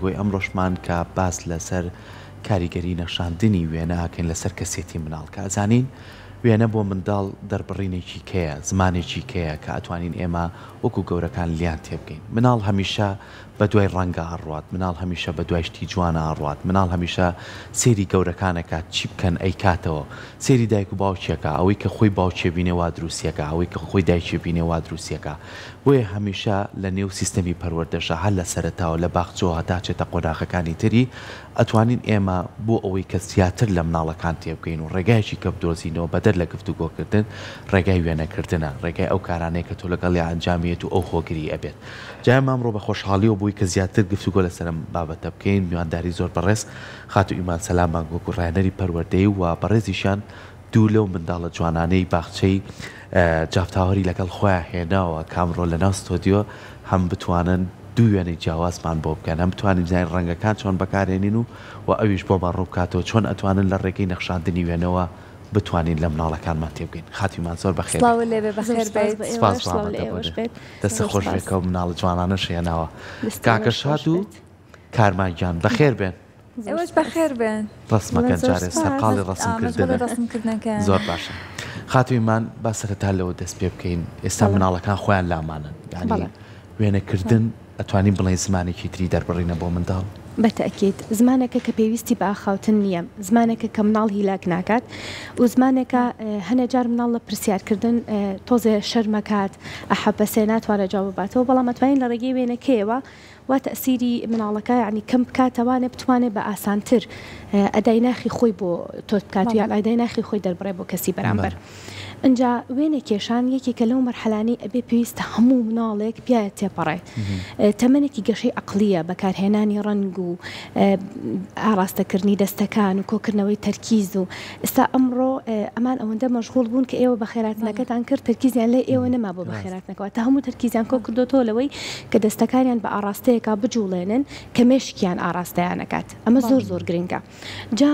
گفتوگۆی ئەمڕۆژمان کە باس لەسەر کاریگەری نەشاندنی وێنەکەین لەسەر کەسێتی مناڵ کە ئەزانین وێنە بۆ منداڵ دەربڕینێکی کەیە زمانێکی کەیە کە ئەتوانین ئێمە وەکو گەورەکان لیان تێبگەین مناڵ هەمیشە بە دوای ڕەنگە ئاڕات مناڵ هەمیشە بە دوای شتی جوانە ئاڕات مناڵ هەمیشە سێری گەورەکانەکات چی بکەن ئەی کاتەوە سێری دایک و باوکیەکە ئەوەی کە خۆی باوکێ بینێوا دروستیەکە ئەوەی کە خۆی دایکێ بینێوا دروستیەکە بۆیە هەمیشە لە نێو سیستەمی پەروەردەشە هەر لە سەرەتاوە لە باخچەوە هەتا چێتە قۆناغەکانی تری ئەتوانین ئێمە بۆ ئەوەی کە زیاتر لە مناڵەکان تێبگەین و ڕێگایکی کە بدۆزینەوە بەدەر لە گفتوگۆکردن ڕێگای وێنەکردنە ڕێگای ئەو کارانەیە کە تۆ لەگەڵی ئەنجامێت و ئەو خۆگری ئەبێت جای مامڕۆ بە خۆشحاڵیەوە بووی کە زیاتر گفتوگۆ لەسەرم بابەتە بکەین میوانداری زۆر بەڕێز خاتو ئیمان سەلامان وەکو ڕایەنەری پەروەردەی و بەڕێزیشان دوو لەو منداڵە جوانانەی باخچەی جافتاوەری لەگەڵ خۆیان هێناوە کامڕۆ لە ناو ستۆدیۆ هەم بتوانن دوو وێنەی جیاوازمان بۆ بکەن هەم بتوانین زای ڕەنگەکان چۆن بەکارێنین و ئەویش بۆمان ڕووکاتەوە چۆن ئەتوانن لە ڕێگەی نەخشاندنی وێنەوە بتوانین لە مناڵەکانمان تێبگەین خاتیمان زۆر بەخێر دەستە خۆش بێکە و مناڵ جوانانە شێناوە کاکە شاد و کارمانگیان بەخێر بێن ئێوەش بەخێر بێن ڕسمەکەن جارێ سەرقاڵی ڕسمکردنە زۆر باشە خاتویمان با سەرەتا لەوە دەست پێ بکەین ئێستا مناڵەکان خۆیان لامانن یعنی وێنەکردن ئەتوانین بڵێن زمانێکی تری دەربڕینە بۆ منداڵ بەتەکیت زمانێکە کە پێویستی بە ئاخاوتن نییە زمانێکە کە مناڵ هیلاک ناکات و زمانێکە هەنە جار مناڵ لە پرسیارکردن تۆزێ شەرمەکات ئەحەبەسێ ناتوانە جواب باتەوە بەڵام ئەتوانین لە ڕێگەی وێنەکەیەوە وا تەسیری مناڵەکە یعنی کەم بکاتەوانێ بتوانێت بە ئاسانتر ئەدای ناخی خۆی بۆ تۆ بکات و یان ئەدای ناخی خۆی دەربڕێ بۆ کەسی بەرامبەر ئەجا وێنە کێشان یەکێکە لەو مەرحەلانی ئەبێ پێویستە هەموو مناڵێک بیایە تێپەڕێت تەمەنێکی گەشەی عەقلیە بەکارهێنانی ڕەنگ و ئاراستەکردنی دەستەکان و کۆکردنەوەی تەرکیز و ئێستا ئەمڕۆ ئەمان ئەوەندە مەشغوڵ بوون کە ئێوە بە خێراتنەکەتان کرد تەرکیزیان لێ ئێوە نەما بۆ بە خێراتنەکەەوە تا هەموو تەرکیزیان کۆ کردوتۆ لەوەی کە دەستەکانیان بە ئاراستەیەکا بجوڵێنن کە مێشکیان ئاراستەیانەکات ئەمە زۆر زۆر گرنگە جا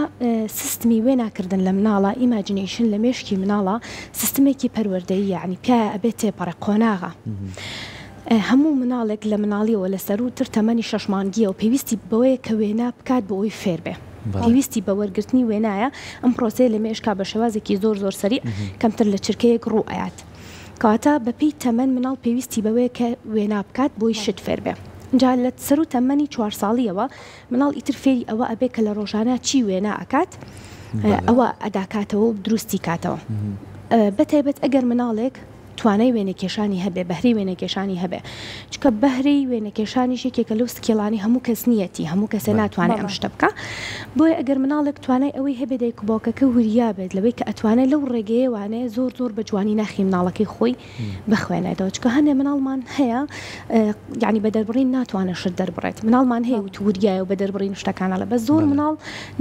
سیستمی وێناکردن لە مناڵە ئیماجینیشن لە مێشکی مناڵە سیستمێکی پەروەردەیی یعنی پیاە ئەبێت تێپەڕێ قۆناغە هەموو مناڵێک لە مناڵیەوە لەسەر و تر تەمەنی شەشمانگیە و پێویستی بەوەیە کە وێنا بکات بە ئەوی فێر بێ پێویستی بە وەرگرتنی وێنایە ئەم پرۆسەیە لە مێشکا بە شێوازێکی زۆر زۆر سەریع کەمتر لە چرکەیەک ڕوئایات کەواتە بەپێی تەمەن مناڵ پێویستی بەوەیە کە وێنا بکات بۆی شت فێر بێ جا لە سەر و تەمەنی 4 ساڵیەوە مناڵ ئیتر فێری ئەوە ئەبێ کە لە ڕۆژانە چی وێنا ئەکات ئەوە ئەداکاتەوە و دروستی کاتەوە بەتایبەت ئەگەر مناڵێک توانای وێنەکێشانی هەبێ بەهری وێنەکێشانی هەبێ چکە بەهری وێنەکێشانی شێکێکە لەو سکیڵانی هەموو کەس نیەتی هەموو کەسە ناتوانێت ئەم شتە بکە بۆیە ئەگەر مناڵێک توانای ئەوەی هەبێ دایک و باوکەکە وریا بێت لەوەی کە ئەتوانێت لەو ڕێگەیە وانەیە زۆر زۆر بە جوانی ناخی مناڵەکەی خۆی بخوێنێتەوە چکە هەنێ مناڵمان هەیە یعنی بە دەربڕین ناتوانێت شت دەربڕێت مناڵمان هەیە و تووریایە و بە دەربڕین شتەکانە بە زۆر مناڵ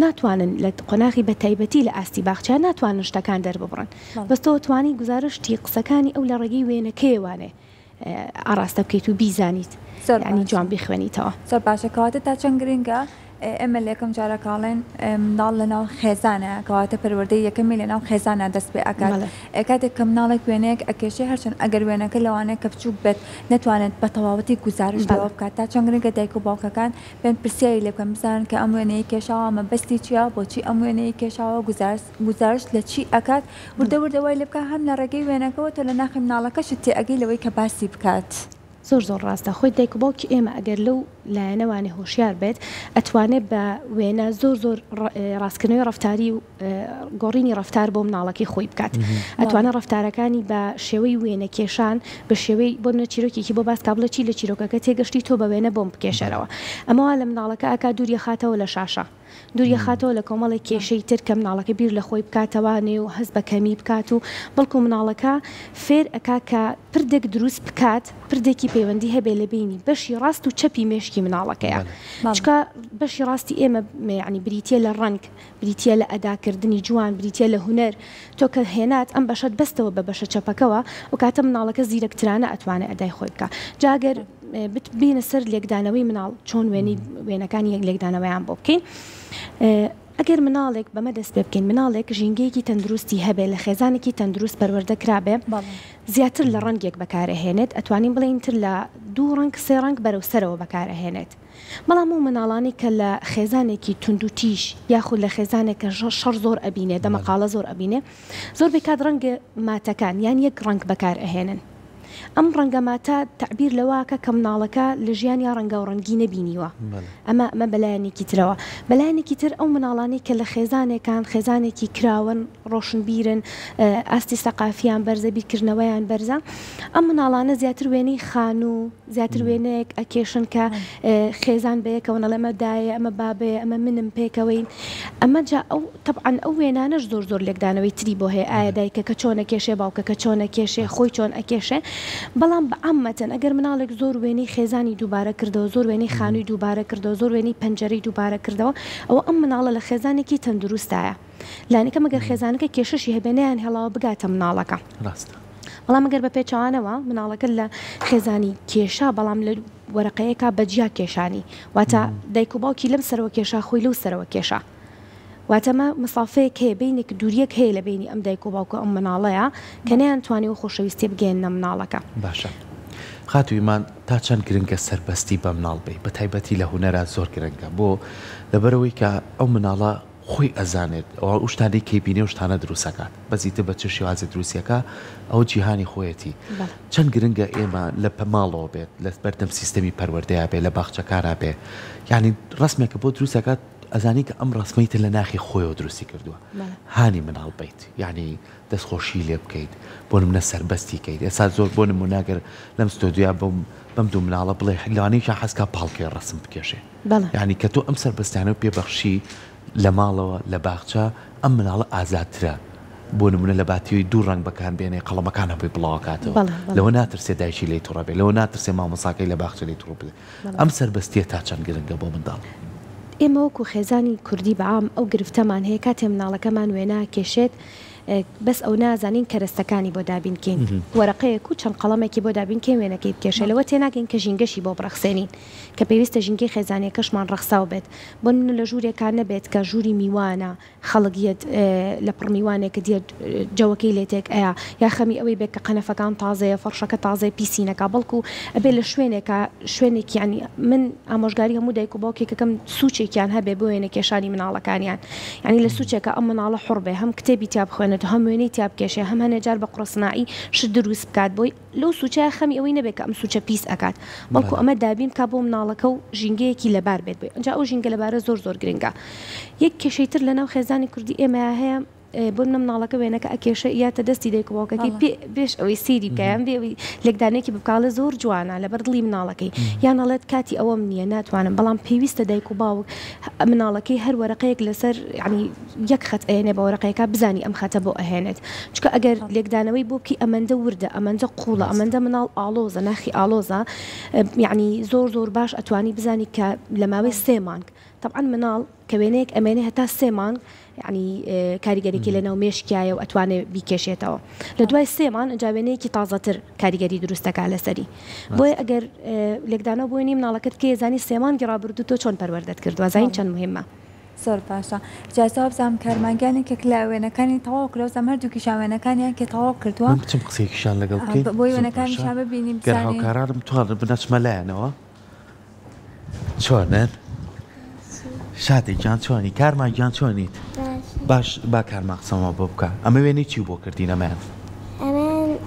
ناتوانن لە قۆناغی بە تایبەتی لە ئاستی باخچیان ناتوانن شتەکان دەرببڕن بەستەوە توانی گزارشتی قسەکانی ئەو لە ڕێگەی وێنەکەیوانێ ئاراستە بکەیت و بیزانیت ینی جوان بیخوێنیتەوە زۆر باشە کەواتە تا چەند گرنگە ئێمە لێکم جارەکاڵێن منداڵ لە ناو خێزانە کەواتە پەروەردەی یەکەمی لە ناو خێزانە دەست پێ ئەکات کاتێک کە مناڵێک وێنەیەک ئەکێشێ هەرچەند ئەگەر وێنەکە لەوانەیە کە بچووک بێت نەتوانێت بە تەواوەتی گزارش دەوە بکات تا چەند گرنگە دایک و باوکەکان بێن پرسیاری لێ بکەن بزانن کە ئەم وێنەیە کێشاوە ئەمە بەستی چییە بۆچی ئەم وێنەیە کێشاوە گزارش لە چی ئەکات وردەوردەوەی لێ بکە هەم لە ڕێگەی وێنەکەەوە تۆ لە ناخی مناڵەکەشت تێ ئەگەی لەوەی کە باسی بکات. زۆر زۆر ڕاستە خۆی دایک و باوکی ئێمە ئەگەر لەو لایەنەوانێ هۆشیار بێت ئەتوانێت بە وێنە زۆر زۆر ڕاستکردنەوەی ڕفتاری و گۆڕینی ڕفتار بۆ مناڵەکەی خۆی بکات ئەتوانێت ڕفتارەکانی بە شێوەی وێنەکێشان بە شێوەی بۆ چیرۆکێکی بۆ باس کابلە چی لە چیرۆکەکە تێگەشتی تۆ بە وێنە بۆم بکێشەرەوە ئەمەوە لە مناڵەکە ئاکا دووریە خاتەوە لە شاشە دووریە خاتەوە لە کۆمەڵی کێشەی تر کە مناڵەکە بیر لە خۆی بکاتەوانێ و هەست بە کەمی بکات و بەڵکو مناڵەکە فێر ئەکا کە پردێک دروست بکات پردێکی پەیوەندی هەبێ لە بینی بەشی ڕاست و چەپی مێشکی مناڵەکەیە چکە بەشی ڕاستی ئێمە ینی بریتە لە ڕنگ بریتە لە ئەداکردنی جوان بریتە لە هوەر تۆ کە هێنات ئەم بەشت بەستەوە بە بەشە چەپەکەوە و کاتە مناڵەکە زیرەکترانە ئەتوانێت ئەدای خۆی بکە جاگەر بینە سەر لێکدانەوەی مناڵ چۆن وێنەکانی یەک لێکدانەوەیان بۆ بکەین ئەگەر مناڵێک بەمە دەست پێ بکەین مناڵێک ژینگەیەکی تەندروستی هەبێ لە خێزانێکی تەندروست پەروەردەکرابێ زیاتر لە ڕەنگێک بەکارەهێنێت ئەتوانین بڵێن تر لە 2 ڕەنگ 3 ڕەنگ بەرەو سەرەوە بەکارەهێنێت بەڵام و مناڵانی کە لە خێزانێکی تونند و تیش یاخود لە خێزانێک کە شەڕ زۆر ئەبینێ دەمەقاڵە زۆر ئەبینێ زۆر بێکات ڕەنگە ماتەکان یان یەک ڕنگ بەکار ئەهێنن ئەم ڕەنگە ماتە تعبیر لەواکە کە مناڵەکە لە ژیان یا ڕەنگە و ڕەنگی نەبینیوە ئەمە بەلایەنێکی ترەوە بەلایەنێکی تر ئەو مناڵانی کە لە خێزانێکان خێزانێکی کراون ڕۆشنبیرن ئاستی سەقافیان بەرزە بیرکردنەوەیان بەرزە ئەم مناڵانە زیاتر وێنەی خان و زیاتر وێنەیەک ئەکێشن کە خێزان بەیەکەوە ئەمە دایە ئەمە بابێ ئەمە منم پێکەوەین ئەمە جا ئەو طبعاً ئەو وێنانەش زۆر لێکدانەوەی تری بۆ هەیە ئایا دایکەکە چۆنە کێشێ باوکەکە چۆنە کێشێ خۆی چۆن ئەکێشێ بەڵام بەعامەتەن ئەگەر مناڵێک زۆر وێنەی خێزانی دووبارە کردەوە زۆر وێنەی خانووی دووبارە کردەوە زۆر وێنەی پەنجەرەی دووبارە کردەوە ئەوە ئەم مناڵە لە خێزانێکی تەندروستایە لانەکە مەگەر خێزانەکە کێشەشی هەبێنیان هێڵاوە بگاتە مناڵەکە بەڵام ئەگەر بە پێچوانەوە مناڵەکە لە خێزانی کێشا بەڵام لە وەرەقەیەکە بەجیا کێشانی واتە دایک و باوکی لەم سەرەوە کێشا خۆی لەو سەرەوە کێشا واتەمە مسافەیەک هەیە بینێک دووریەک هەیە لە بینی ئەم دایک و باوکە ئەم مناڵەیە کە نەیانتوانێت و خۆشەویستی بگەێنە مناڵەکە باشە خاتوویمان تا چەند گرنگە سەربەستی بە مناڵ بێ بە تایبەتی لە هوەرە زۆر گرنگە بۆ لەبەرەوەی کە ئەو مناڵە خۆی ئەزانێت ئەو شتانی کەیبینێ و شتانە دروستەکات بەزیتر بە چ شێوازە دروستیەکە ئەو جیهانی خۆیەتی چەند گرنگە ئێمە لە پەماڵەوە بێت لە بەردەم سیستەمی پەروەردەیە بێ لە باخچەکارا بێ یعنی ڕسمێکە بۆ دروستەکات ئەزانی کە ئەم ڕسمەیتە لە ناخی خۆیەوە دروستی کردووە هانی مناڵ بیت یعنی دەستخۆشی لێ بکەیت بۆ نمونە سەربەستی کەیت ئێستا زۆر بۆ نموناگەر لەم ستۆدیۆ بەم دوو مناڵە بڵێ لەوانەیە حەزکا پاڵکەی ڕسم بکێشێ یعنی کە تۆ ئەم سەربەستیانە پێبەخشی لە ماڵەوە لە باخچە ئەم مناڵە ئازادترە بۆ نمونە لە باتیۆی دوو ڕنگ بەکان بێنێ قەڵەمەکان هەبووی بڵاوکاتەوە لەوە ناترسێ دایکی لێی تووڕە بێ لەوە ناترسێ مامۆساکەی لە باخچە لێی تووڕ بێ ئەم سەربەستیە تا چەند گرنگە بۆ منداڵ ئێمە وەکو خێزانی کوردی بەعام ئەو گرفتەمان هەیە کاتێ مناڵەکەمان وێنە کێشێت بەس ئەو نازانین کەرەستەکانی بۆ دابینکەین وەرەقەیەک و چەند قەڵەمێکی بۆ دابینکەین وێنەکەی بکێشێ لەوە تێناگەین کە ژینگەشی بۆ بڕەخسێنین کە پێویستە ژینگەی خێزانەکەشمان ڕەخساو بێت بۆ من لە ژوورێکان نەبێت کە ژووری میوانە خەڵکیت لە پڕمیوانێکە دیێت جەوەکەی لێتێک ئەیە یا خەمی ئەوەی بێت کە قەنەفەکان تازەیە فەرشەکە تازای پیسینەکە بەڵکو ئەبێ لە شوێنێک ینی من ئامۆژگاری هەموو دایک و باوکێکەکەم سوچێکیان هەبێ بۆ وێنە کێشانی مناڵەکانیان ینی لە سوچێکە ئەم مناڵە حڕ بێ هەم کتێبی تیا بخوێنێت هەم وێنەی تیا بکێشێ هەم هەنێجار بە قڕسنایی شت دروست بکات بۆی لەو سوچای خەمی ئەوەی نەبێت کە ئەم سوچە پیس ئەکات بەڵکو ئەمە دابین کا بۆ مناڵەکە و ژینگەیەکی لەبار بێت بێ ئەنجا ئەو ژینگە لەبارە زۆر گرنگە یەک کێشەیتر لەناو خێزانی کوردی ئێمە هەیە بۆ مناڵەکە وێنەکە ئەکێشە یاتە دەستی دایک و باوکەکەی پێش ئەوەی سیری بکەیان بێ لێکدانێکی بکڵە زۆر جوانە لەبەر دڵی مناڵەکەی یانەڵێت کاتی ئەوەم نییە ناتوانم بەڵام پێویستە دایک و باوک مناڵەکەی هەر وەرەقەیەک لەسەر ینی یەک خەت ئەێنێ بە وەرەقەیەکە بزانی ئەم خەتە بۆ ئەهێنێت چکە ئەگەر لێکدانەوەی بۆ بکەی ئەمەندە وردە ئەمەندە قوڵە ئەمەندە مناڵ ئالۆزە ناخی ئالۆزە یعنی زۆر باش ئەتوانی بزانی کە لە ماوەی 3 مانگ طبعا مناڵ کە وێنەیەک ئەمێنێ هەتا 3 مانگ ینی کاریگەریکی لە ناو مێشکایە و ئەتوانێت بیکێشێتەوە لە دوای 3 مان جاوێنەیەکی تازەتر کاریگەری دروستەکە لەسەری بۆیە ئەگەر لێکدانەوە بۆی منداڵەکەت کێ زانی 3 مانگی ڕابردوو تۆ چۆن پەروەردەت کردووە زین چەند مهمە زۆر باشە جاسا بزانم کارمانگیانی کە کلاوێنەکانی تەواو کرۆ زەم هەردووکی شاوێنەکانیان کە تەواو کردووە بچم قسێکیشان لەگەڵ بکەین بۆی وێنەکانی شا ببینیم هاوکارانم توانن بنەچمە لایەنەوە چۆنن شادی جان چۆنی کارمان گیان چۆنیت باش با کارمان قسەمە بۆ بکە ئەمە وێنەی چی بۆ کردین ئەمە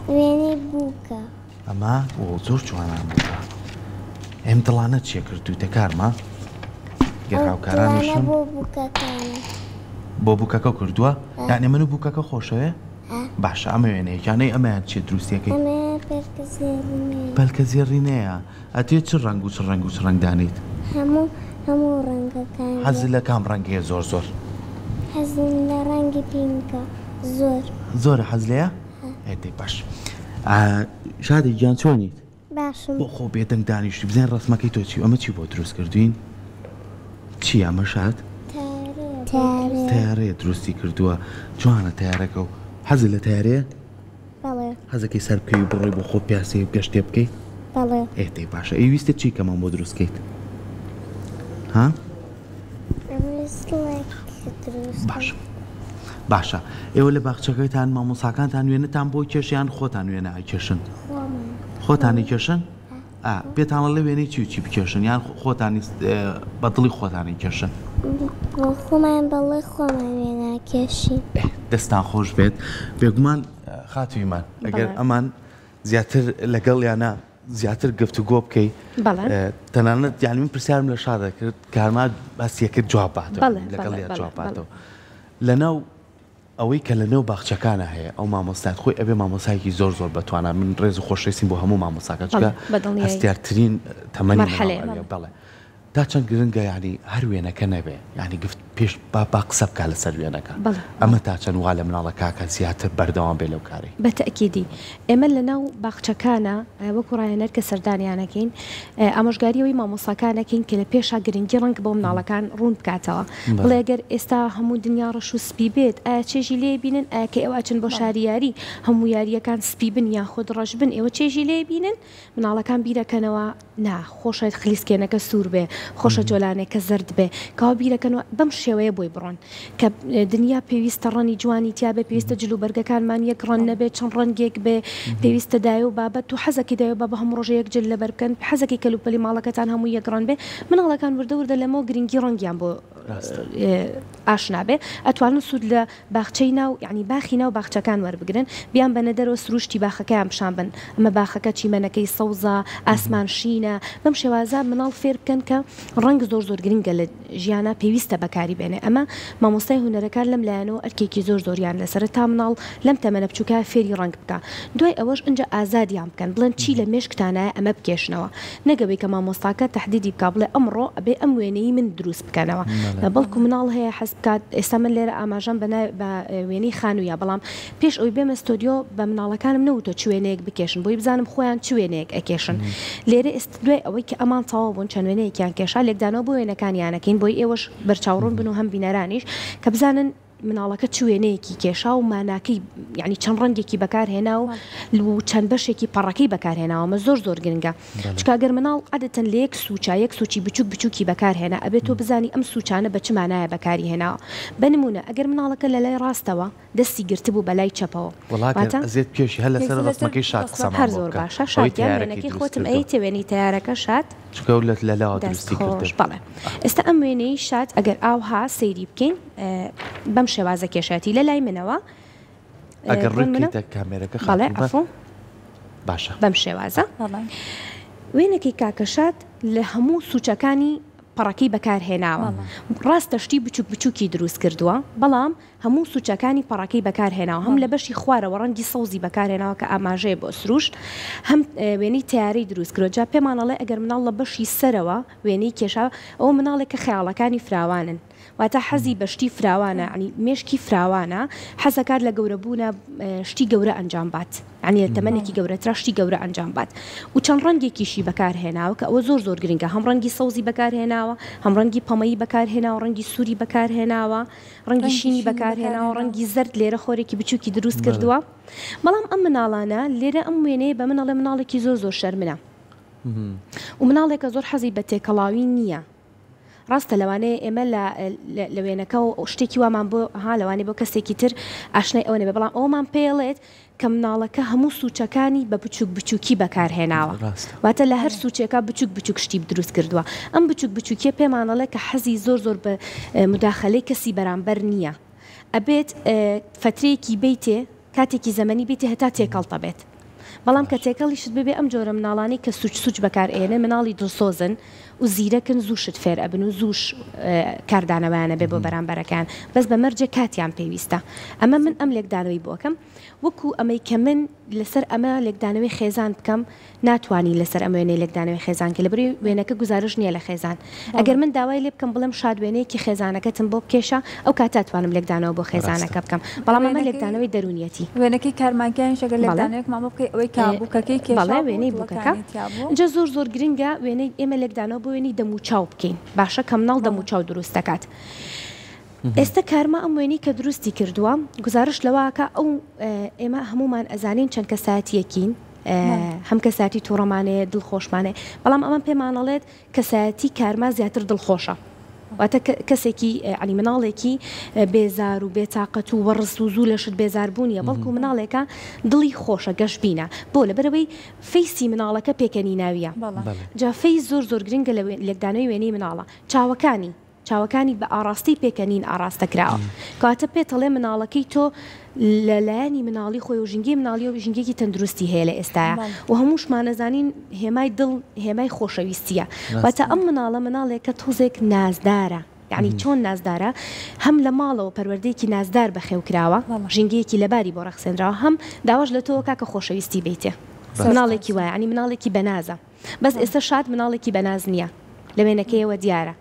وێنەی بووکە ئەمە زۆر جوانان بووکە ئێم دڵانە چیە کردوتە کارمە گەر هاوکارانشم بۆ بووکەکە کردووە یانێ من و بووکەکە خۆشەوێ باشە ئەمە وێنەیەکیانەی ئەمەیان چێ دروستیەکەی پەلکە زێڕینەیە ئەتێ چ ڕنگ و چ ڕنگ و چ ڕنگدانیت هەموو ڕەنگەکان حەزی لە کام ڕەنگەیە زۆر حەزم لە ڕەنگی پینکە زۆرە حەز لەیە ئێدەی باش شادی گیان چۆنیت باشم بۆ خۆ بێدەنگ دانیشتی بزێن ڕستمەکەی تۆ چی ئەمە چی بۆ دروست کردوین چی ئەمە شاد تیارەیە دروستی کردووە جوانە تیارەکە و حەزی لە تیارەیە حەزەکەی سەر بکەی و بڕۆی بۆ خۆ پیاسی گەشتێ بکەیت ئێدەی باشە ئەویستە چی کەمان بۆ دروستکەیت ها باشە ئێوە لە باخچەکەیتان مامۆساکانتان وێنەتان بۆ کێشیان خۆتان وێنە ئەکێشن خۆتانی کێشن پێتانە لە وێنەی چی بکێشن یان خۆتانی بەدڵی خۆتانی کێشن خۆمان بەڵێ خۆمان وێ ناکێشین دەستان خۆش بێت بێگومان خاتویمان ئەگەر ئەمان زیاتر لەگەڵ یانە زیاتر گفتوگۆ بکەی تەنانەت یانی من پرسیارم لە شار دەکرد کارما باسیەکرد جواب باتەوە لەگەڵ جواب باتەوە لەناو ئەوەی کە لە نێو باخچەکانە هەیە ئەو مامۆستات خۆی ئەبێ مامۆسایەکی زۆر بەتوانە من ڕێز و خۆشەویستیم بۆ هەموو مامۆساکە چکە هەستیارترین تەمەنی بەڵێ تا چەند گرنگە یعنی هەر وێنەکە نەبێ یعنی گفت پێش با قسە بکە لەسەر وێنەکە ئەمە تا چەند وا لە مناڵەکە زیاتر بەردەوام بێ لەو کاری بەتەکیدی ئێمە لەناو باخچەکانە وەکو ڕایەنەر کە سەردانیانەکەین ئامۆژگاریەوەی مامۆساکانەکەین کە لە پێشا گرنگی ڕەنگ بۆ مناڵەکان ڕوون بکاتەوە بڵێ ئەگەر ئێستا هەموو دنیا ڕەش و سپی بێت ئایا چێژی لێ بینن ئایا کە ئێوە چن بۆ شاریاری هەموو یاریەکان سپی بن یا خۆت ڕەش بن ئێوە چێژی لێ بینن مناڵەکان بیرەکەنەوە نا خۆشە خلیسکێنەکە سوور بێ خۆشە جۆلانێکە زرد بێ کاوا بیرەکەنەوە بەم شێوەیە بۆی بڕۆن کە دنیا پێویستە ڕەنی جوانی تیا بێ پێویستە جلوبەرگەکانمان یەک ڕەن نەبێت چەند ڕەنگێک بێ پێویستە دایە و بابەت و حەزەکی دایە بابە هەموو ڕۆژە یەک جل لەبەر بکەن حەزەکی کەلوپەلی ماڵەکەتان هەموو یەک ڕەن بێ مناڵەکان وردە لەمەوە گرنگی ڕەنگیان بۆ ئاشنا بێ ئەتوانن سوود لە باخچەی ناو یعنی باخی ناو باخچەکان وەربگرن بیان بەنە دەرەوە سروشتی باخەکەیان پیشان بن ئەمە باخەکە چیمەنەکەی سەوزە ئاسمان شینە بەم شێوازە مناڵ فێر بکەن کە ڕەنگ زۆر گرنگە لە ژیانە پێویستە بەکاری بێنێ ئەمە مامۆستای هونەرەکان لەم لایەنەوە ئەرکێکی زۆریان لەسەر تا مناڵ لەم تەمەنە بچووکە فێری ڕەنگ بکە دوای ئەوەش ئەنجە ئازادیان بکەن بڵێن چی لە مێشکتانایە ئەمە بکێشنەوە نەگەبێت کە مامۆستاکە تەحدیدی بکە بڵێ ئەمڕۆ ئەبێ ئەم وێنەی من دروست بکەنەوە بەڵکو مناڵ هەیە حەز بکات ئێستا من لێرە ئاماژەم بە وێنەی خانوویە بەڵام پێش ئەوی بێمە ستۆدیۆ بە مناڵەکانم نەوتۆ چ وێنەیەک بکێشن بۆی بزانم خۆیان چ وێنەیەک ئەکێشن لێرە ئێستا دوای ئەوەی کە ئەمان تەواو بوون چەند وێنەیەکیان کێشا لێکدانەوە بۆ وێنەکانیانەکەین بۆی ئێوەش بەرچاوڕوون بن و هەم بینەرانیش کە بزانن مناڵەکە چ وێنەیەکی کێشا و ماناکەی یعنی چەند ڕەنگێکی بەکارهێنا و چەند بەشێکی پەڕەکەی بەکارهێناوەمە زۆر گرنگە چکاگەر مناڵ عادەتەن لە یەک سوچی بچووکی بەکارهێنا ئەبێت تۆ بزانی ئەم سوچانە بە چ مانایە بەکاری هێناوە بنمونە ئەگەر مناڵەکە لە لای ڕاستەوە دەستی گرتبوو بەلای چەپەوە زیێت کێشی هەر لەسەر ڕستمەکەی شات قسەمان هەر زۆر باشە شاتیانەکەی خۆتم ئەی تێوێنی تیارەکە شات چکەولت لەلاوە درستی کرد بەڵێ ئێستا ئەم وێنەی شات ئەگەر ئاوها سەیری بکەین بەم شێوازە کێشاتی لە لای منەوە ئەگەر ڕێکیتە کامێرەکە بەڵێ ئەفۆ باشە بەم شێوازە وێنەکەی کاکەشات لە هەموو سوچەکانی پەڕەکەی بەکارهێناوە ڕاستە شتی بچووکی دروست کردووە بەڵام هەموو سوچەکانی پەڕەکەی بەکارهێناوە هەم لە بەشی خوارەوە ڕەنگی سەوزی بەکارهێناوە کە ئاماژەیە بۆ سروشت هەم وێنەی تیارەی دروست کردو جا پێمانەڵێ ئەگەر مناڵ لە بەشی سەرەوە وێنەی کێشا ئەوە مناڵێک کە خەیاڵەکانی فراوانن واتە حەزی بەشتی فراوانە عنی مێشکی فراوانە حەزەکات لە گەورەبوونە شتی گەورە ئەنجام بات عنی تەمەنێکی گەورەترا شتی گەورە ئەنجام بات و چەند ڕەنگێکیشی بەکارهێناوە کە ئەوە زۆر گرنگە هەم ڕەنگی سەوزی بەکارهێناوە هەم ڕەنگی پەمەیی بەکارهێناوە ڕەنگی سووری بەکارهێناوە ڕەنگی شینی بەکارهێناوە ڕەنگی زرد لێرە خۆرێکی بچووکی دروست کردووە بەڵام ئەم مناڵانە لێرە ئەم وێنەیە بە منەڵێ مناڵێکی زۆر شەرمنە و مناڵێکە زۆر حەزی بە تێکەڵاوی نییە ڕاستە لەوانەیە ئێمە لە وێنەکە و شتێکی وامان بۆ لەوانێ بۆ کەسێکی تر ئاشنای ئەوە نەبێ بەڵام ئەومان پێڵێت کە مناڵەکە هەموو سوچەکانی بە بچووکی بەکارهێناوە واتە لە هەر سوچێکە بچووک شتی دروست کردووە ئەم بچووکیە پێمانەڵێ کە حەزی زۆر بە مداخلەی کەسی بەرامبەر نییە ئەبێت فترەیەکی بیتێ کاتێکی زەمەنی بیتێ هەتا تێکەڵتە بێت بەڵام کە تێکەڵیشت ببێ ئەم جۆرە مناڵانی کە سوچ بەکارێنێ مناڵی دڵسۆزن و زیرەکن زووشت فێر ئەبن و زووش کاردانەوەیانە بێ بۆ بەرامبەرەکان بەس بە مەرجە کاتیان پێویستە ئەمە من ئەم لێکدانەوەی بۆکەم وەکو ئەمەی کە من لەسەر ئەمە لێکدانەوەی خێزان بکەم ناتوانانی لەسەر ئەم وێنەی لێکدانەوەی خێزان کە لەبەری وێنەکە گزارش نییە لە خێزان ئەگەر من داوای لێ بکەم بڵێم شادوێنەیەکی خێزانەکەتم بۆ بکێشە ئەو کاتاتوانم لێکدانەوە بۆ خێزانەکە بکەم بەڵام ئەمە لێکدانەوەی دەرونیەتی وێنەکەی کارمانکیان شەگەر لێکدانەوەک مامۆ بکەی ئەوەی کابووکەکەی کێشا وێنەی بووکەکە جە زۆر گرنگە وێنەی ئێمە لێکدانەوە بۆ وێنی دەموچاو بکەین باشە کە مناڵ دەموچاو دروست دەکات ئێستا کارما ئەم وێنی کە دروستی کردووە گزارش لەوەکە ئەو ئێمە هەمومان ئەزانین چەند کەساتیەکین هەم کەساتی تووڕەمانەیە دڵخۆشمانێ بەڵام ئەمە پێمانەڵێت کەسایەتی کارما زیاتر دڵخۆشە واتە کەسێکی ینی مناڵێکی بێزار و بێتاقەت و وەڕست و زوو لەشت بێزار بوونیە بەڵکو مناڵێکە دڵی خۆشە گەشتبینە بۆ لەبەرەوەی فەیسی مناڵەکە پێکەنی ناویە جا فەیس زۆر گرنگە لە لەکدانەوەی وێنەی مناڵە چاوەکانی بە ئاراستی پێکەنین ئاراستەکراوە کاتە پێتەڵێ مناڵەکەی تۆ لەلایەنی مناڵی خۆی و ژنگی مناڵی و ژنگێکی تەندروستی هەیە لە ئێستاە و هەمووشمانەزانین هێمای دڵ هێمای خۆشەویستیە واتە ئەم مناڵێکە تۆزێک نازدارە یعنی چۆن نازدارە هەم لە ماڵەوە پەروەردەیەکی نازدار بەخێوکراوە ژنگەیەکی لەباری بۆ ڕەخسێنراوە هەم داواش لە تۆ کاکە خۆشەویستی بیتێ مناڵێکی وایە ینی مناڵێکی بەنازە بەس ئێستا شاد مناڵێکی بەناز نییە لە وێنەکەیەوە دیارە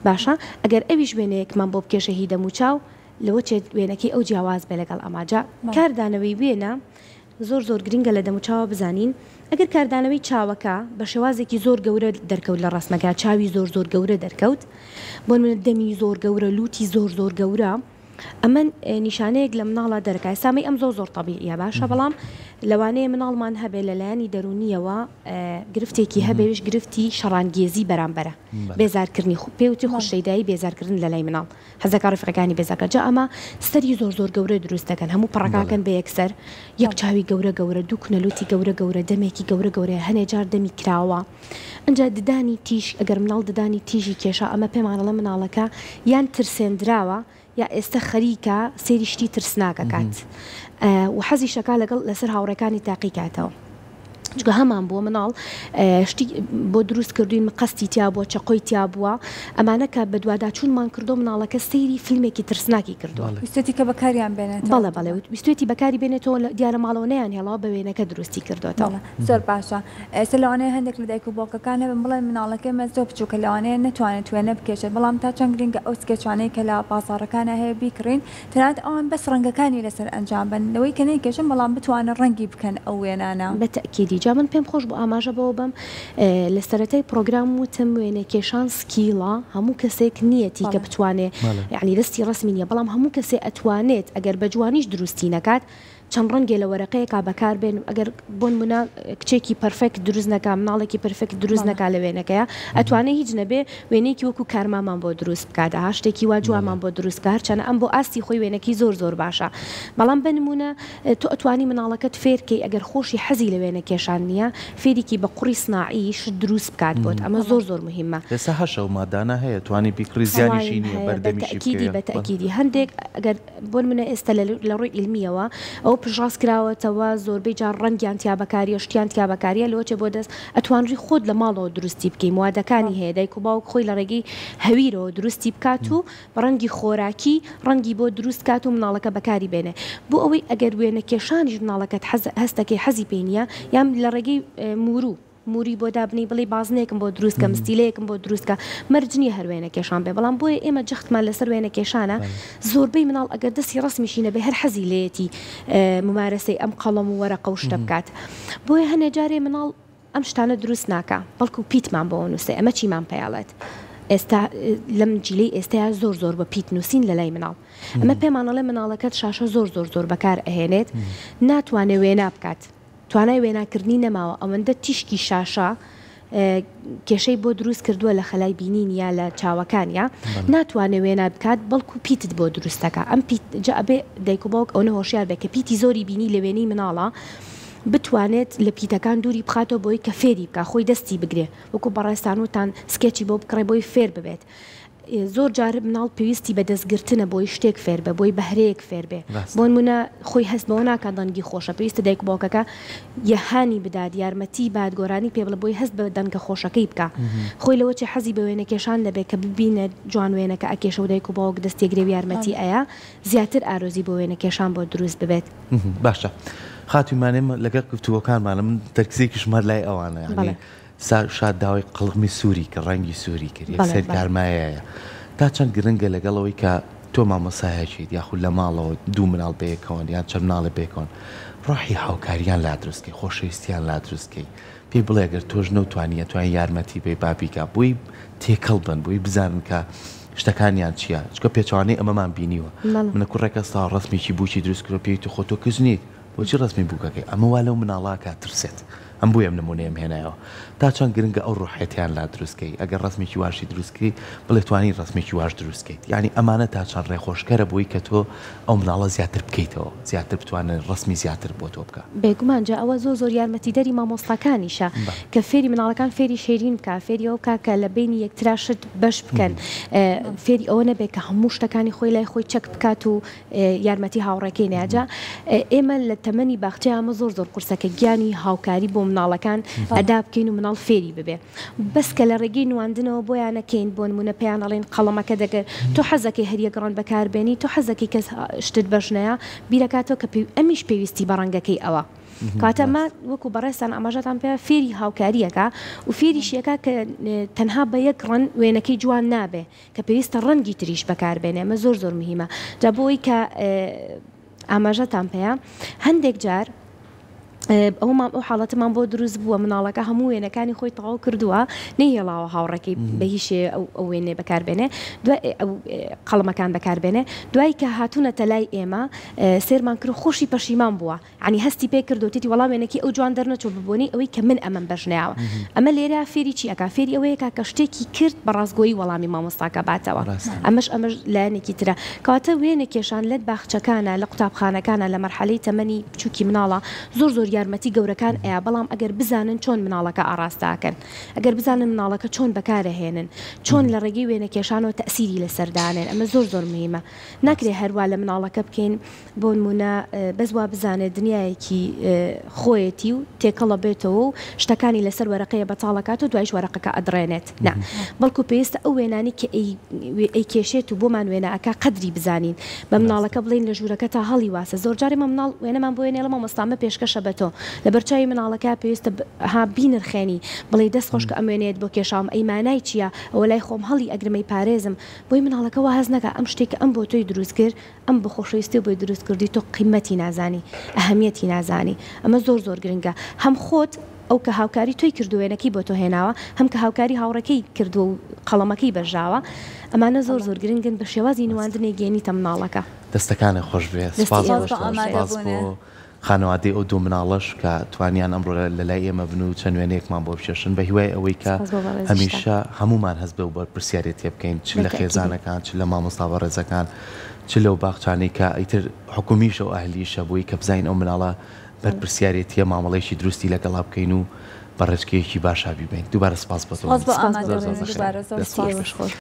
باشە ئەگەر ئەویش وێنەیەکمان بۆ بکێشە هی دەموچاو لەوە چێت وێنەکەی ئەو جیاواز بێ لەگەڵ ئەماجا کاردانەوەی وێنە زۆر گرنگە لە دەموچاوە بزانین ئەگەر کاردانەوەی چاوەکە بە شێوازێکی زۆر گەورە دەرکەوت لە ڕسمەکە چاوی زۆر گەورە دەرکەوت بۆ منە دەمی زۆر گەورە لوتی زۆر گەورە ئەمە نیشانەیەک لە مناڵە دەرکای سامی ئەم زۆر تەبیعیە باشە بەڵام لەوانەیە مناڵمان هەبێ لەلایەنی دەرونیەوە گرفتێکی هەبێویش گرفتی شەڕانگێزی بەرامبەرە بێزارکردنی پێوتی خۆشەیدایی بێزارکردن لە لای مناڵ حەزەکە ڕفقەکانی بێزارکە جا ئەمە ستەری زۆر گەورە دروست دەکەن هەموو پڕەکاکەن بە یەکسەر یەک چاوی گەورە دوو کنەلوتی گەورە دەمێکی گەورە هەنێ جار دەمی کراوە ئەجا ددانی تیش ئەگەر مناڵ ددانی تیژی کێشە ئەمە پێمانەڵە مناڵەکە یان ترسێنراوە یا ئێستا خەریکە سێری شتی ترسناکە کات و حەزی شەکا لەگەڵ لەسەر هاوڕێکانی تاقیکاتەوە چگە هەمان بۆ مناڵ شتی بۆ دروست کردوین قەستی تیا بووە چەقۆی تیا بووە ئەمانەکە بە دوواداچوونمان کردو مناڵەکە سەیری فیلمێکی ترسناکی کردووە ویستێتی کە بەکاریان بێنێت بەڵێ ویستێتی بەکاری بێنێتەوە دیارە ماڵەوەیان هێڵاوە بە وێنەکە دروستی کردوێتەوە زۆر باشە ئێستا لەوانەیە هەندێک لە دایک و باوکەکانە بڵێن مناڵەکەی مەزۆ بچووکە لەوانەیە نەتوانێت وێنە بکێشێت بەڵام تا چەند گرنگە ئەو سکێچوانەی کە لە بازاڕەکانە هەیە بیکڕین تەنانەت ئەوان بەس ڕەنگەکانی لەسەر ئەنجام بن لەوەی کە نەیکێشن بەڵام بتوانن ڕەنگی بکەن ئەو وێنانە بەتەکیدی جا من پێم خۆش بۆ ئاماژە بەوە بم لە سەرەتای پرۆگرام وتم وێنە کێشان سکیڵە هەموو کەسێک نیەتی کە بتوانێت یعنی دەستی ڕسمی نیە بەڵام هەموو کەسێ ئەتوانێت ئەگەر بە جوانیش دروستی نەکات چەند ڕەنگێ لە وەرەقەیەکا بەکار بێن ئەگەر بۆن منە کچێکی پەرفێکت دروست نەکا مناڵێکی پەرفێکت دروست نەکا لە وێنەکەیە ئەتوانێت هیچ نەبێ وێنێکی وەکو کارمامان بۆ دروست بکات شتێکی وا جوانمان بۆ دروستکار چەنە ئەم بۆ ئاستی خۆی وێنەکەی زۆر باشە بەڵام بنمونە تۆ ئەتوانی مناڵەکەت فێرکەی ئەگەر خۆشی حەزی لە وێنە کێشان نییە فێریکی بە قوڕی سناعی شت دروست بکات بۆت ئەمە زۆر مهمە ئێستا هەشە و مادانە هەیە توانی بیکڕی زیانیشی نییە بەردەمیشی بەتەکیدی هەندێک ئەگەر بۆن منە ئێستا لە ڕووی علمیەوە ئەو پژڕاست کراوە زۆربەی جار ڕەنگیان تیا بەکاریە شتیان تیا بەکاریە لەوەچێ بۆ دەست ئەتوانری خۆت لە ماڵەوە دروستی بکەی موادەکانی هەیە دایک و باوک خۆی لە ڕێگەی هەویرەوە دروستی بکات و بە ڕەنگی خۆراکی ڕەنگی بۆ دروست کات و مناڵەکە بەکاری بێنێ بۆ ئەوەی ئەگەر وێنە کێشانیش مناڵەکەت هەستەکەی حەزی پێ نییە یان لە ڕێگەی موری بۆ دابنی بڵێ بازنێکم بۆ دروستکە مستیلەیەکم بۆ دروستکە مەرجنی هەر وێنە کێشان بێ بەڵام بۆیە ئێمە جەختمان لەسەر وێنە کێشانە زۆربەی مناڵ ئەگەر دەستی ڕسمیشینە بێ هەر حەزی لێتی ممارەسەی ئەم قەڵەم و وەرەقە و شتە بکات بۆیە هەنێ جارێ مناڵ ئەم شتانە دروست ناکە بەڵکو پیتمان بۆ نووسێ ئەمە چیمان پێیاڵێت ئێستا لەم جیلەی ئێستایا زۆر بە پیت نووسین لە لای مناڵ ئەمە پێمانەڵێ مناڵەکەت شاشە زۆر بەکار ئەهێنێت ناتوانێ وێنا بکات توانای وێناکردنی نەماوە ئەوەندە تیشکی شاشە کێشەی بۆ دروست کردووە لە خەلای بینین یا لە چاوەکانیا ناتوانێت وێنا بکات بەڵکو پیتت بۆ دروستەکە ئەم پیت جابێ دایک و باوک ئەوە هۆشیار بێ کە پیتی زۆری بینی لە وێنەی مناڵە بتوانێت لە پیتەکان دووری بخاتەوە بۆی کە فێری بکە خۆی دەستی بگرێ وەکو بەڕێستان وتان سکێچی بۆ بکڕێ بۆی فێر ببێت زۆر جار مناڵ پێویستی بە دەستگرتنە بۆی شتێک فێر بە بۆی بەهرەیەک فێر بێ بۆ نمونە خۆی هەست بەوە ناکات دەنگی خۆشە پێویستە دایک و باوکەکە یەهانی بدات یارمەتی بات گۆرانی پێ بڵێ بۆی هەست بە دەنگە خۆشەکەی بکە خۆی لەوە چی حەزی بە وێنە کێشان دەبێت کە ببینە جوان وێنەکە ئەکێشە و دایک و باوک دەستێگرێ یارمەتی ئەیە زیاتر ئارۆزی بۆ وێنە کێشان بۆ دروست ببێت باشە خاتومانێ لەگەڵ گفتووەکانمانە من تەرکیزێکیشمە لای ئەوانە شاد داوای قەڵغمی سووری کە ڕەنگی سووری کرد یەکسەر کارمایەیە تا چەند گرنگە لەگەڵەوەی کە تۆ مامۆسایەکیت یاخود لە ماڵەوە دوو مناڵ بەیەکەوەن یان چەند مناڵە بێکۆن ڕۆحی هاوکاریان لا دروستکەی خۆشەویستیان لا دروستکەی پێی بڵێ ئەگەر تۆش نەوتوانیە توانین یارمەتی بێ بابیکە بۆی تێکەڵ بن بۆی بزانن کە شتەکانیان چییە چکە پێچوانەی ئەمەمان بینیوە منە کوڕێکە ستا ڕسمێکی بووکی دروست کرد پێی تو خۆ تۆ کەس نیت بۆچی ڕسمی بووکەکەی ئەمە وا لەو مناڵا کە ترسێت ئەم بۆ ئەم نمونەیەم هێنایەوە تا چەند گرنگە ئەو ڕوحەتیان لا دروستکەی ئەگەر ڕسمێکی واشی دروستکەی بڵێ توانی ڕسمێکی واش دروستکەیت یعنی ئەمانە تا چەند ڕێخۆشکەرە بۆی کە تۆ ئەو مناڵە زیاتر بکەیتەوە زیاتر بتوانێت ڕسمی زیاتر بۆ تۆ بکە بێگومانجا ئەوە زۆر یارمەتیدەری مامۆستاکانیشە کە فێری مناڵەکان فێری شێرین بکە فێری ئەو کاکە لە بینی یەکتراشت بەش بکەن فێری ئەوە نەبێت کە هەموو شتەکانی خۆی لای خۆی چەک بکات و یارمەتی هاوڕێکەی ناجا ئێمە لە تەمەنی باخچە ئەمە زۆر قورسەکە گیانی هاوکاری بۆ مناڵەکان ئەدا بکەین و مناڵ فێری ببێ بەس کە لە ڕێگەی نواندنەوە بۆیانەکەین بۆ نمونە پێیان ئەڵێن قەڵەمەکە دەگەر تۆ حەزەکەی هەریەگەڕان بەکاربێنی تۆ حەزەکەی کەس شتت بەشنەیە بیرەکاتەوە کە ئەمیش پێویستی بە ڕەنگەکەی ئەوە کاتەمە وەکو بەڕێستان ئاماژەتان پێ فێری هاوکاریەکە و فێریشیەکە کە تەنها بە یەک ڕەن وێنەکەی جوان نابێ کە پێویستە ڕەنگی تریش بەکاربێنێ ئەمە زۆر مهمە جا بۆی کە ئاماژەتان پێەیە هەندێک جار ئەو حاڵەتمان بۆ دروست بووە مناڵەکە هەموو وێنەکانی خۆی تەواو کردووە نەهێڵاوە هاوڕێکی بە هیچ ئەو وێنێ بەکاربێنێ قەڵمەکان بەکاربێنێ دوای کە هاتوونەتە لای ئێمە سێرمان کرد خۆشی پەشیمان بووە عنی هەستی پێ کردوتیی وەڵام وێنەکەی ئەو جوان دەرنەچوو ببوونی ئەوەی کە من ئەمەم بەشنیاوە ئەمە لێرە فێری چی ئەکا فێری ئەوەیە کە شتێکی کرد بە ڕاستگۆیی وەڵامی مامۆستاکە باتەوە ئەمەش لایەنێکی ترە کەواتە وێنێکێشان لەت باخچەکانە لە قوتابخانەکانە لە مەرحەلەی تەمەنی بچووکی مناڵە زۆر یارمەتی گەورەکان ئەیە بەڵام ئەگەر بزانن چۆن مناڵەکە ئاراستاکەن ئەگەر بزانن مناڵەکە چۆن بەکارەهێنن چۆن لە ڕێگەی وێنەکێشانەوە تەسیری لەسەردانێن ئەمە زۆر مهمە ناکرێ هەروە لە مناڵەکە بکەین بۆ نمونە بەزوا بزانێت دنیایەکی خۆیەتی و تێکەڵە بێتەوە و شتەکانی لەسەر وەرەقەیە بەتاڵەکات و دوایش وەرەقەکە ئەدڕێنێت نا بەڵکو پێویستە ئەو وێنانی کە ئەی کێشێت و بۆمان وێنەکە قەدری بزانین بە مناڵەکە بڵین لە ژوورەکە تا هەڵی واسە زۆر جارێ مناڵ وێنەمان بۆ وێنێ لە مامۆستامە پێشکەشە بەتۆ لە بەرچاوی مناڵەکە پێویستە ها بینرخێنی بڵێ دەست خۆشکە ئەمێنێت بۆ کێشاوم ئەیمانای چییە ئەوە لای خۆم هەڵی ئەگرمەی پارێزم بۆی مناڵەکە وا هەز نەکە ئەم شتێکە ئەم بۆ تۆی دروست کرد ئەم بخۆشەویستی بۆی دروست کردی تۆ قیمەتی نازانی ئەهەمیەتی نازانی ئەمە زۆر گرنگە هەم خۆت ئەو کە هاوکاری توی کردوێنەکەی بۆ تۆ هێناوە هەم کە هاوکاری هاوڕەکەی کردو و قەڵەمەکەی بەژاوە ئەمانە زۆر گرنگن بە شێوازی نواندنی گەێنیتە مناڵەکە دەستەکانی خۆش بێ سپاس بۆ خانەوادەی ئەو دوو مناڵەش کە توانیان ئەمڕۆ لە لای ئێمە بن و چەند وێنەیەکمان بۆ بچێشن بە هیوای ئەوەی کە هەمیشە هەمومان هەست بە و بەر پرسیارێت تێ بکەین چ لە خێزانەکان چ لە مامۆستا بەڕێزەکان چ لەو باخچانەی کە ئیتر حکومیشە و ئاهلیشە بۆی کە بزین ئەو مناڵە بەر پرسیارێتیە مامەڵەیەکی دروستی لەگەڵا بکەین و بە ڕێچکەیەکی باشا بیبین دووبارە سپاس بۆ تۆ